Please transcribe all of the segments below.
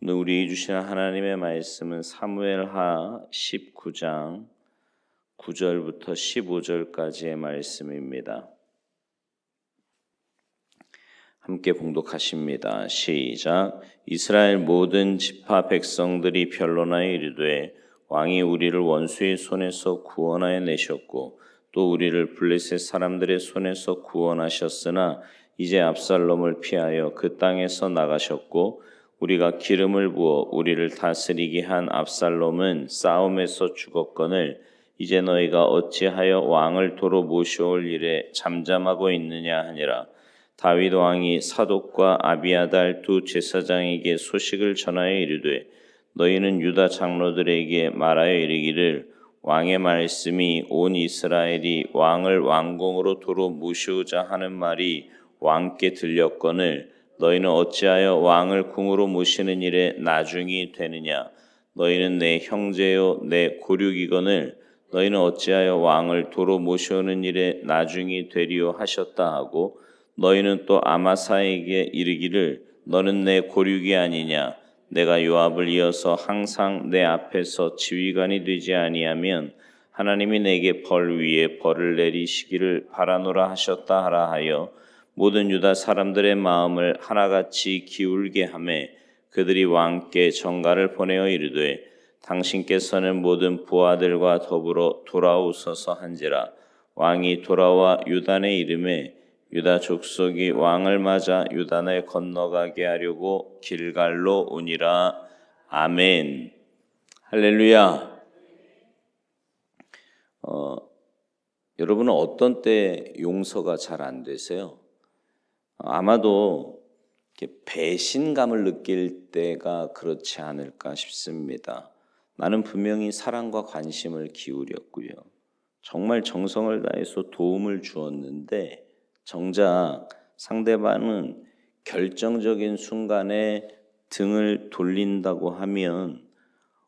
오늘 우리 주시는 하나님의 말씀은 사무엘하 19장 9절부터 15절까지의 말씀입니다. 함께 봉독하십니다. 시작. 이스라엘 모든 지파 백성들이 변론하여 이르되 왕이 우리를 원수의 손에서 구원하여 내셨고 또 우리를 블레셋 사람들의 손에서 구원하셨으나 이제 압살롬을 피하여 그 땅에서 나가셨고 우리가 기름을 부어 우리를 다스리게 한 압살롬은 싸움에서 죽었거늘 이제 너희가 어찌하여 왕을 도로 모셔올 일에 잠잠하고 있느냐 하니라. 다윗 왕이 사독과 아비아달 두 제사장에게 소식을 전하여 이르되 너희는 유다 장로들에게 말하여 이르기를 왕의 말씀이 온 이스라엘이 왕을 왕궁으로 도로 모시우자 하는 말이 왕께 들렸거늘 너희는 어찌하여 왕을 궁으로 모시는 일에 나중이 되느냐. 너희는 내 형제요 내 고륙이거늘 너희는 어찌하여 왕을 도로 모셔오는 일에 나중이 되리요 하셨다 하고 너희는 또 아마사에게 이르기를 너는 내 고륙이 아니냐. 내가 요압을 이어서 항상 내 앞에서 지휘관이 되지 아니하면 하나님이 내게 벌 위에 벌을 내리시기를 바라노라 하셨다 하라 하여 모든 유다 사람들의 마음을 하나같이 기울게 하매 그들이 왕께 전가를 보내어 이르되 당신께서는 모든 부하들과 더불어 돌아오소서 한지라. 왕이 돌아와 유단의 이름에 유다 족속이 왕을 맞아 유단을 건너가게 하려고 길갈로 오니라. 아멘. 할렐루야. 여러분은 어떤 때 용서가 잘 안 되세요? 아마도 배신감을 느낄 때가 그렇지 않을까 싶습니다. 나는 분명히 사랑과 관심을 기울였고요. 정말 정성을 다해서 도움을 주었는데 정작 상대방은 결정적인 순간에 등을 돌린다고 하면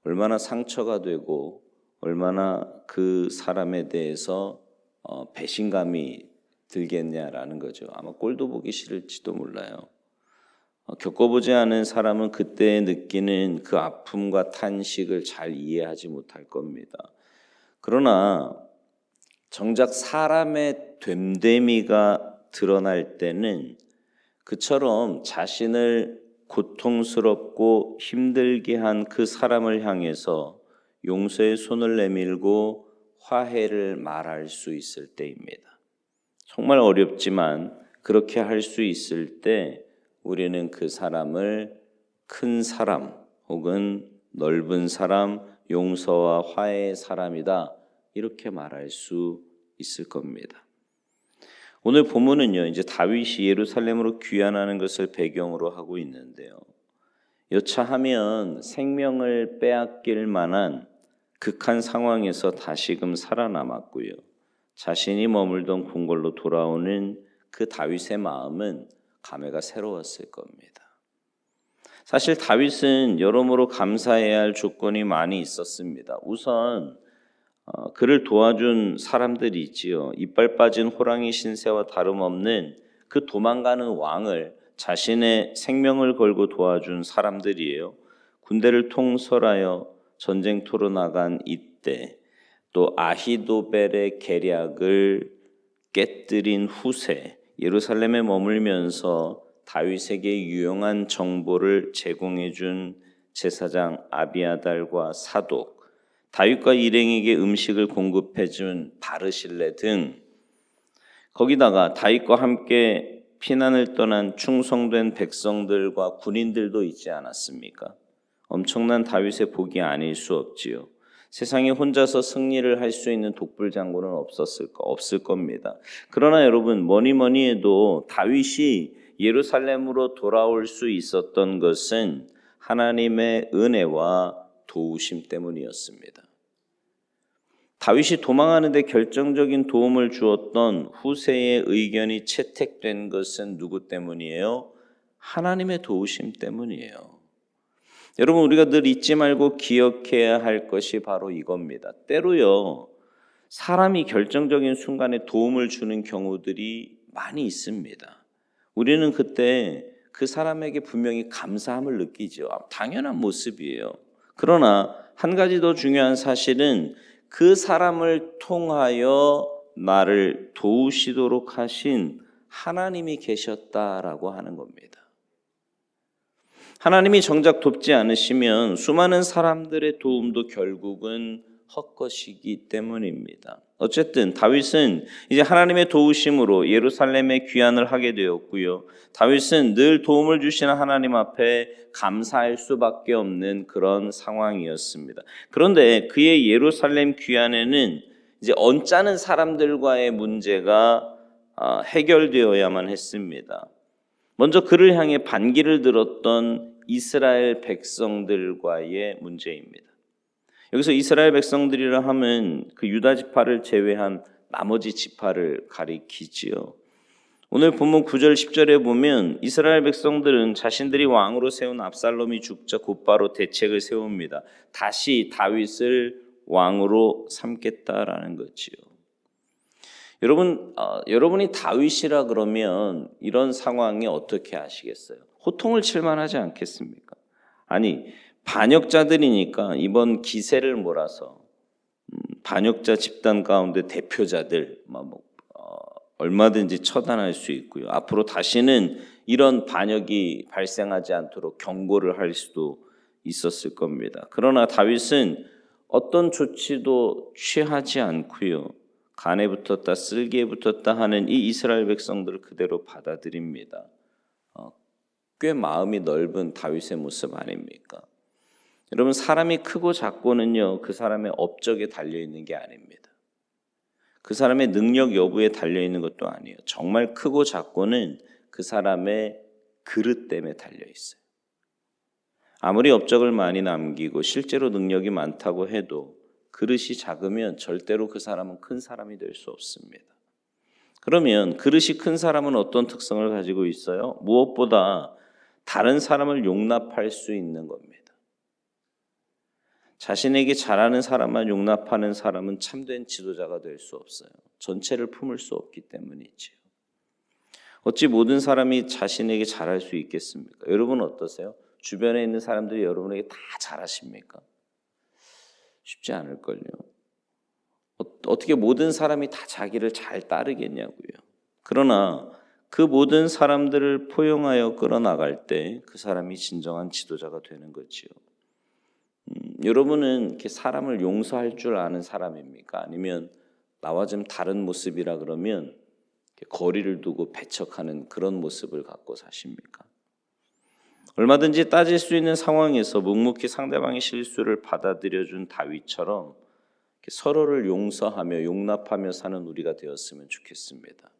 얼마나 상처가 되고 얼마나 그 사람에 대해서 배신감이 들겠냐라는 거죠. 아마 꼴도 보기 싫을지도 몰라요. 겪어보지 않은 사람은 그때 느끼는 그 아픔과 탄식을 잘 이해하지 못할 겁니다. 그러나 정작 사람의 됨됨이가 드러날 때는 그처럼 자신을 고통스럽고 힘들게 한 그 사람을 향해서 용서의 손을 내밀고 화해를 말할 수 있을 때입니다. 정말 어렵지만 그렇게 할 수 있을 때 우리는 그 사람을 큰 사람 혹은 넓은 사람, 용서와 화해의 사람이다 이렇게 말할 수 있을 겁니다. 오늘 본문은요, 이제 다윗이 예루살렘으로 귀환하는 것을 배경으로 하고 있는데요. 여차하면 생명을 빼앗길 만한 극한 상황에서 다시금 살아남았고요. 자신이 머물던 궁궐로 돌아오는 그 다윗의 마음은 감회가 새로웠을 겁니다. 사실 다윗은 여러모로 감사해야 할 조건이 많이 있었습니다. 우선 그를 도와준 사람들이 있지요. 이빨 빠진 호랑이 신세와 다름없는 그 도망가는 왕을 자신의 생명을 걸고 도와준 사람들이에요. 군대를 통솔하여 전쟁터로 나간 이때 또 아히도벨의 계략을 깨뜨린 후세 예루살렘에 머물면서 다윗에게 유용한 정보를 제공해 준 제사장 아비아달과 사독, 다윗과 일행에게 음식을 공급해 준 바르실레 등 거기다가 다윗과 함께 피난을 떠난 충성된 백성들과 군인들도 있지 않았습니까? 엄청난 다윗의 복이 아닐 수 없지요. 세상에 혼자서 승리를 할 수 있는 독불장군은 없을 겁니다. 그러나 여러분 뭐니 해도 다윗이 예루살렘으로 돌아올 수 있었던 것은 하나님의 은혜와 도우심 때문이었습니다. 다윗이 도망하는 데 결정적인 도움을 주었던 후세의 의견이 채택된 것은 누구 때문이에요? 하나님의 도우심 때문이에요. 여러분 우리가 늘 잊지 말고 기억해야 할 것이 바로 이겁니다. 때로요 사람이 결정적인 순간에 도움을 주는 경우들이 많이 있습니다. 우리는 그때 그 사람에게 분명히 감사함을 느끼죠. 당연한 모습이에요. 그러나 한 가지 더 중요한 사실은 그 사람을 통하여 나를 도우시도록 하신 하나님이 계셨다라고 하는 겁니다. 하나님이 정작 돕지 않으시면 수많은 사람들의 도움도 결국은 헛것이기 때문입니다. 어쨌든 다윗은 이제 하나님의 도우심으로 예루살렘에 귀환을 하게 되었고요. 다윗은 늘 도움을 주시는 하나님 앞에 감사할 수밖에 없는 그런 상황이었습니다. 그런데 그의 예루살렘 귀환에는 이제 언짢은 사람들과의 문제가 해결되어야만 했습니다. 먼저 그를 향해 반기를 들었던 이스라엘 백성들과의 문제입니다. 여기서 이스라엘 백성들이라 하면 그 유다 지파를 제외한 나머지 지파를 가리키지요. 오늘 본문 9절 10절에 보면 이스라엘 백성들은 자신들이 왕으로 세운 압살롬이 죽자 곧바로 대책을 세웁니다. 다시 다윗을 왕으로 삼겠다라는 거지요. 여러분이 다윗이라 그러면 이런 상황에 어떻게 하시겠어요? 호통을 칠 만하지 않겠습니까? 아니, 반역자들이니까 이번 기세를 몰아서 반역자 집단 가운데 대표자들 얼마든지 처단할 수 있고요. 앞으로 다시는 이런 반역이 발생하지 않도록 경고를 할 수도 있었을 겁니다. 그러나 다윗은 어떤 조치도 취하지 않고요. 간에 붙었다 쓸개에 붙었다 하는 이 이스라엘 백성들을 그대로 받아들입니다. 꽤 마음이 넓은 다윗의 모습 아닙니까? 여러분, 사람이 크고 작고는요, 그 사람의 업적에 달려있는 게 아닙니다. 그 사람의 능력 여부에 달려있는 것도 아니에요. 정말 크고 작고는 그 사람의 그릇 때문에 달려있어요. 아무리 업적을 많이 남기고 실제로 능력이 많다고 해도 그릇이 작으면 절대로 그 사람은 큰 사람이 될 수 없습니다. 그러면 그릇이 큰 사람은 어떤 특성을 가지고 있어요? 무엇보다 다른 사람을 용납할 수 있는 겁니다. 자신에게 잘하는 사람만 용납하는 사람은 참된 지도자가 될 수 없어요. 전체를 품을 수 없기 때문이지요. 어찌 모든 사람이 자신에게 잘할 수 있겠습니까? 여러분 어떠세요? 주변에 있는 사람들이 여러분에게 다 잘하십니까? 쉽지 않을걸요. 어떻게 모든 사람이 다 자기를 잘 따르겠냐고요. 그러나 그 모든 사람들을 포용하여 끌어나갈 때 그 사람이 진정한 지도자가 되는 거지요. 여러분은 이렇게 사람을 용서할 줄 아는 사람입니까? 아니면 나와 좀 다른 모습이라 그러면 거리를 두고 배척하는 그런 모습을 갖고 사십니까? 얼마든지 따질 수 있는 상황에서 묵묵히 상대방의 실수를 받아들여준 다윗처럼 서로를 용서하며 용납하며 사는 우리가 되었으면 좋겠습니다.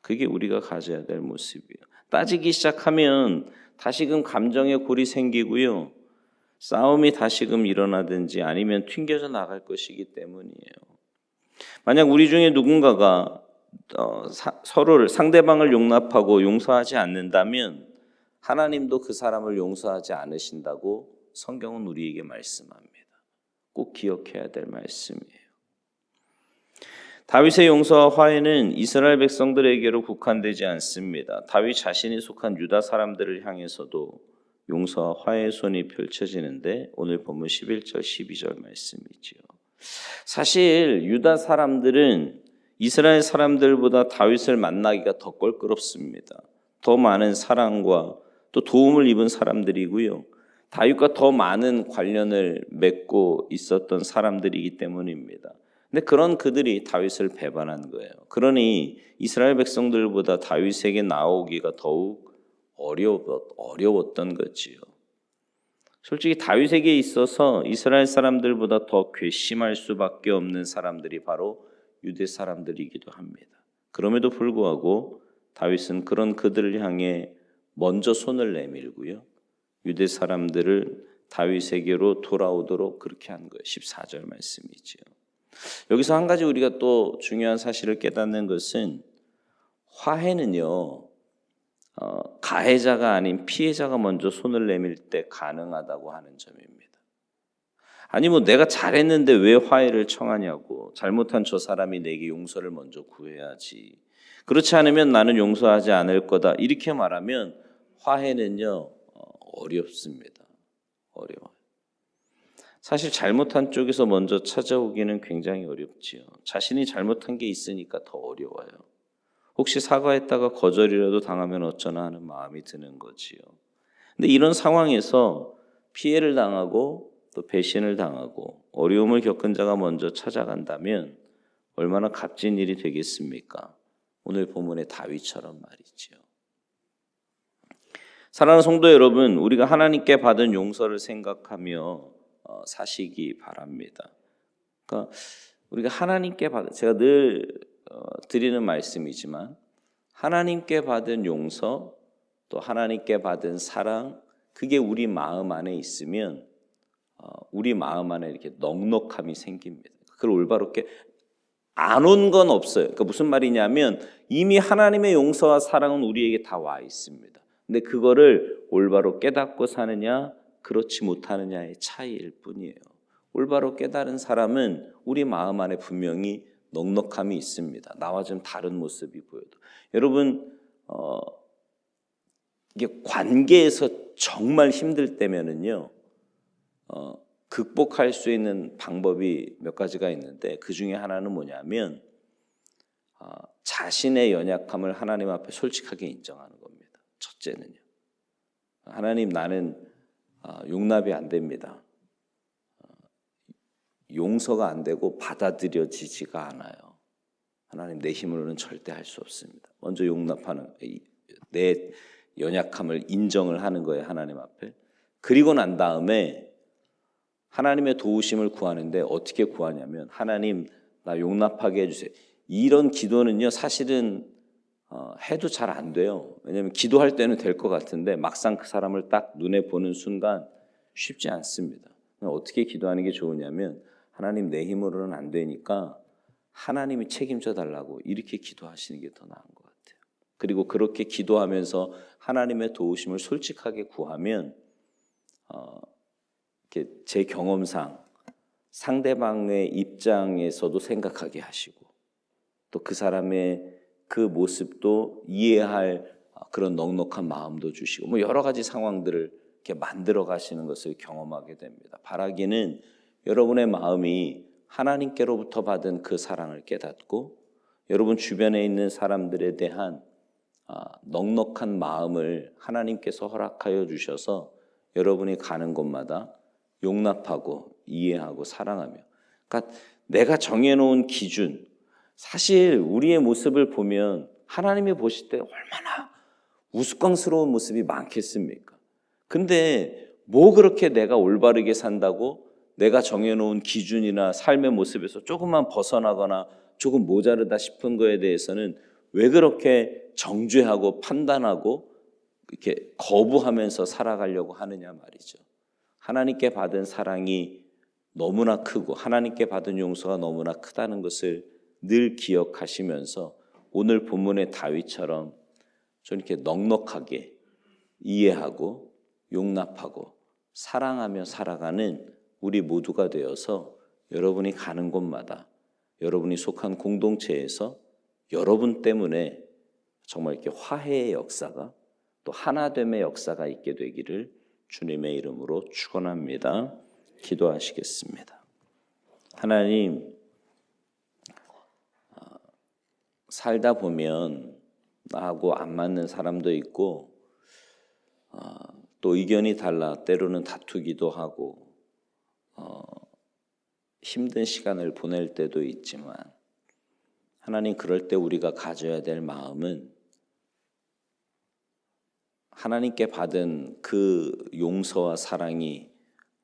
그게 우리가 가져야 될 모습이에요. 따지기 시작하면 다시금 감정의 골이 생기고요. 싸움이 다시금 일어나든지 아니면 튕겨져 나갈 것이기 때문이에요. 만약 우리 중에 누군가가 서로를 상대방을 용납하고 용서하지 않는다면 하나님도 그 사람을 용서하지 않으신다고 성경은 우리에게 말씀합니다. 꼭 기억해야 될 말씀이에요. 다윗의 용서와 화해는 이스라엘 백성들에게로 국한되지 않습니다. 다윗 자신이 속한 유다 사람들을 향해서도 용서와 화해의 손이 펼쳐지는데 오늘 본문 11절 12절 말씀이지요. 사실 유다 사람들은 이스라엘 사람들보다 다윗을 만나기가 더 껄끄럽습니다. 더 많은 사랑과 또 도움을 입은 사람들이고요. 다윗과 더 많은 관련을 맺고 있었던 사람들이기 때문입니다. 근데 그런 그들이 다윗을 배반한 거예요. 그러니 이스라엘 백성들보다 다윗에게 나오기가 더욱 어려웠던 거지요. 솔직히 다윗에게 있어서 이스라엘 사람들보다 더 괘씸할 수밖에 없는 사람들이 바로 유대 사람들이기도 합니다. 그럼에도 불구하고 다윗은 그런 그들을 향해 먼저 손을 내밀고요. 유대 사람들을 다윗에게로 돌아오도록 그렇게 한 거예요. 14절 말씀이지요. 여기서 한 가지 우리가 또 중요한 사실을 깨닫는 것은 화해는요. 가해자가 아닌 피해자가 먼저 손을 내밀 때 가능하다고 하는 점입니다. 아니 내가 잘했는데 왜 화해를 청하냐고. 잘못한 저 사람이 내게 용서를 먼저 구해야지. 그렇지 않으면 나는 용서하지 않을 거다. 이렇게 말하면 화해는요 어렵습니다. 어려워요. 사실 잘못한 쪽에서 먼저 찾아오기는 굉장히 어렵지요. 자신이 잘못한 게 있으니까 더 어려워요. 혹시 사과했다가 거절이라도 당하면 어쩌나 하는 마음이 드는 거지요. 근데 이런 상황에서 피해를 당하고 또 배신을 당하고 어려움을 겪은 자가 먼저 찾아간다면 얼마나 값진 일이 되겠습니까? 오늘 본문의 다윗처럼 말이지요. 사랑하는 성도 여러분, 우리가 하나님께 받은 용서를 생각하며 사시기 바랍니다. 그러니까 우리가 하나님께 받은, 제가 늘 드리는 말씀이지만 하나님께 받은 용서 또 하나님께 받은 사랑, 그게 우리 마음 안에 있으면 우리 마음 안에 이렇게 넉넉함이 생깁니다. 그걸 올바롭게 안 온 건 없어요. 그러니까 무슨 말이냐면 이미 하나님의 용서와 사랑은 우리에게 다 와 있습니다. 근데 그거를 올바로 깨닫고 사느냐 그렇지 못하느냐의 차이일 뿐이에요. 올바로 깨달은 사람은 우리 마음 안에 분명히 넉넉함이 있습니다. 나와 좀 다른 모습이 보여도. 여러분 이게 관계에서 정말 힘들 때면은요 극복할 수 있는 방법이 몇 가지가 있는데 그 중에 하나는 뭐냐면 자신의 연약함을 하나님 앞에 솔직하게 인정하는 겁니다. 첫째는요. 하나님, 나는 용납이 안 됩니다. 용서가 안 되고 받아들여지지가 않아요. 하나님, 내 힘으로는 절대 할 수 없습니다. 먼저 용납하는, 내 연약함을 인정을 하는 거예요, 하나님 앞에. 그리고 난 다음에 하나님의 도우심을 구하는데 어떻게 구하냐면 하나님, 나 용납하게 해주세요. 이런 기도는요 사실은 해도 잘 안 돼요. 왜냐하면 기도할 때는 될 것 같은데 막상 그 사람을 딱 눈에 보는 순간 쉽지 않습니다. 어떻게 기도하는 게 좋으냐면 하나님, 내 힘으로는 안 되니까 하나님이 책임져 달라고 이렇게 기도하시는 게 더 나은 것 같아요. 그리고 그렇게 기도하면서 하나님의 도우심을 솔직하게 구하면 제 경험상 상대방의 입장에서도 생각하게 하시고 또 그 사람의 그 모습도 이해할 그런 넉넉한 마음도 주시고 뭐 여러 가지 상황들을 이렇게 만들어 가시는 것을 경험하게 됩니다. 바라기는 여러분의 마음이 하나님께로부터 받은 그 사랑을 깨닫고 여러분 주변에 있는 사람들에 대한 넉넉한 마음을 하나님께서 허락하여 주셔서 여러분이 가는 곳마다 용납하고 이해하고 사랑하며, 그러니까 내가 정해놓은 기준, 사실 우리의 모습을 보면 하나님이 보실 때 얼마나 우스꽝스러운 모습이 많겠습니까? 근데 뭐 그렇게 내가 올바르게 산다고 내가 정해놓은 기준이나 삶의 모습에서 조금만 벗어나거나 조금 모자르다 싶은 거에 대해서는 왜 그렇게 정죄하고 판단하고 이렇게 거부하면서 살아가려고 하느냐 말이죠. 하나님께 받은 사랑이 너무나 크고 하나님께 받은 용서가 너무나 크다는 것을 늘 기억하시면서 오늘 본문의 다윗처럼 좀 이렇게 넉넉하게 이해하고 용납하고 사랑하며 살아가는 우리 모두가 되어서 여러분이 가는 곳마다 여러분이 속한 공동체에서 여러분 때문에 정말 이렇게 화해의 역사가 또 하나됨의 역사가 있게 되기를 주님의 이름으로 축원합니다. 기도하시겠습니다. 하나님, 살다 보면 나하고 안 맞는 사람도 있고 또 의견이 달라 때로는 다투기도 하고 힘든 시간을 보낼 때도 있지만 하나님, 그럴 때 우리가 가져야 될 마음은 하나님께 받은 그 용서와 사랑이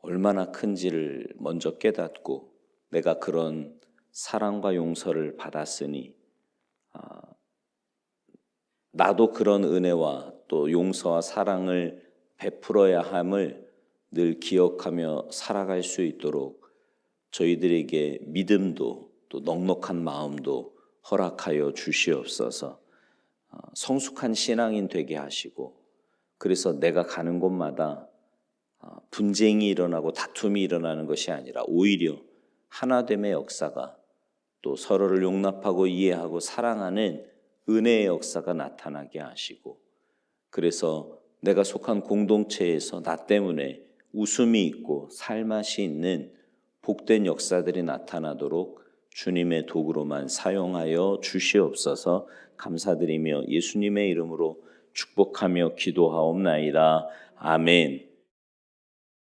얼마나 큰지를 먼저 깨닫고 내가 그런 사랑과 용서를 받았으니 나도 그런 은혜와 또 용서와 사랑을 베풀어야 함을 늘 기억하며 살아갈 수 있도록 저희들에게 믿음도 또 넉넉한 마음도 허락하여 주시옵소서. 성숙한 신앙인 되게 하시고 그래서 내가 가는 곳마다 분쟁이 일어나고 다툼이 일어나는 것이 아니라 오히려 하나됨의 역사가 또 서로를 용납하고 이해하고 사랑하는 은혜의 역사가 나타나게 하시고 그래서 내가 속한 공동체에서 나 때문에 웃음이 있고 살맛이 있는 복된 역사들이 나타나도록 주님의 도구로만 사용하여 주시옵소서. 감사드리며 예수님의 이름으로 축복하며 기도하옵나이다. 아멘.